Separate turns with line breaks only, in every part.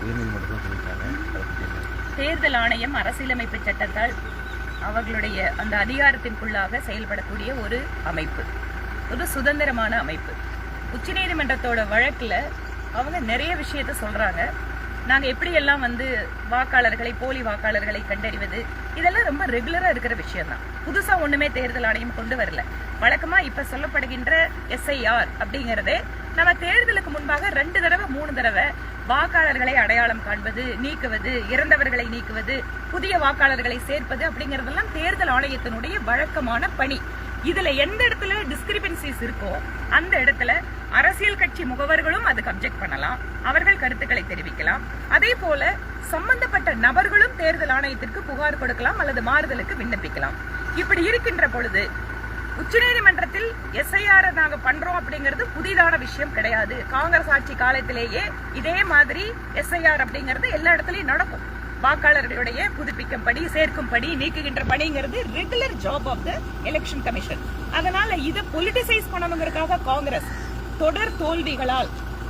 உயர்நீதிமன்றத்தில் சொல்லியிருக்காங்க.
தேர்தல் ஆணையம் அரசியலமைப்பு சட்டத்தால் அவர்களுடைய அந்த அதிகாரத்திற்குள்ளாக செயல்படக்கூடிய ஒரு அமைப்பு, ஒரு சுதந்திரமான அமைப்பு. உச்சநீதிமன்றத்தோட வழக்குல அவங்க நிறைய விஷயத்த சொல்றாங்க. நாங்க எப்படியெல்லாம் வாக்காளர்களை, போலி வாக்காளர்களை கண்டறிவது, இதெல்லாம் ரொம்ப ரெகுலரா இருக்கிற விஷயம் தான். புதுசா ஒண்ணுமே தேர்தல் ஆணையம் கொண்டு வரல. வழக்கமா இப்ப சொல்லப்படுகின்ற SIR அப்படிங்கறதே நம்ம தேர்தலுக்கு முன்பாக 2 தடவை 3 தடவை வாக்காளர்களை அடையாளம் காண்பது, நீக்குவது, இறந்தவர்களை நீக்குவது, புதிய வாக்காளர்களை சேர்ப்பது அப்படிங்கறதெல்லாம் தேர்தல் ஆணையத்தினுடைய வழக்கமான பணி. இதுல எந்த இடத்துல டிஸ்கிரிபன்சிஸ் இருக்கோ அந்த இடத்துல அரசியல் கட்சி முகவர்களும் அதுக்கு அப்ஜெக்ட் பண்ணலாம், அவர்கள் கருத்துக்களை தெரிவிக்கலாம். அதே போல சம்பந்தப்பட்ட நபர்களும் தேர்தல் ஆணையத்திற்கு புகார் கொடுக்கலாம் அல்லது மாறுதலுக்கு விண்ணப்பிக்கலாம். இப்படி இருக்கின்ற பொழுது உச்சநீதிமன்றத்தில் SIR நாங்க பண்றோம் அப்படிங்கிறது புதிதான விஷயம் கிடையாது. காங்கிரஸ் ஆட்சி காலத்திலேயே இதே மாதிரி SIR அப்படிங்கிறது எல்லா இடத்துலயும் நடக்கும். வாக்காளர்களுடைய புதுப்பிக்கும் படி, சேர்க்கும் படி, நீக்குகின்ற பணிங்கிறது regular job of the election commission. அதனால இதை பொலிட்டிசைஸ் பண்ணணுங்கிறதுக்காக காங்கிரஸ் தொடர் தோல்விகளால்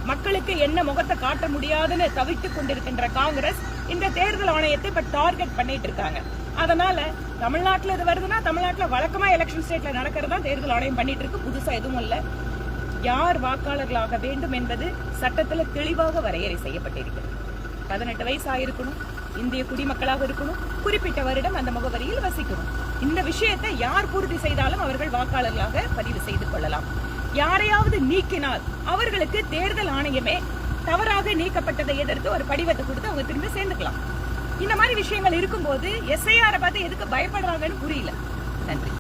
மக்களுக்கு என்ன முகத்தை காட்ட முடியாதுன்னு தவித்துக் கொண்டிருக்கின்ற காங்கிரஸ் இந்த தேர்தல் ஆணையத்தை இப்ப டார்கெட் பண்ணிட்டு இருக்காங்க. அதனால தமிழ்நாட்டுல இது வருதுன்னா, தமிழ்நாட்டுல வழக்கமா எலெக்ஷன் ஸ்டேட்ல நடக்கிறதா தேர்தல் ஆணையம் பண்ணிட்டு இருக்கு. புதுசா எதுவும் இல்ல. யார் வாக்காளர்களாக வேண்டும் என்பது சட்டத்துல தெளிவாக வரையறை செய்யப்பட்டிருக்கிறது. 18 வயசு ஆயிருக்கணும், இந்திய குடிமக்களாக இருக்கணும், குறிப்பிட்ட வருடம் அந்த முகவரியில் வசிக்கணும். இந்த விஷயத்தை யார் பூர்த்தி செய்தாலும் அவர்கள் வாக்காளர்களாக பதிவு செய்து கொள்ளலாம். யாரையாவது நீக்கினால் அவர்களுக்கு தேர்தல் ஆணையமே தவறாக நீக்கப்பட்டதை எதிர்த்து ஒரு படிவத்தை கொடுத்து அவங்க திரும்ப சேர்ந்துக்கலாம். இந்த மாதிரி விஷயங்கள் இருக்கும்போது SIR பார்த்து எதுக்கு பயப்படுறாங்கன்னு புரியல. நன்றி.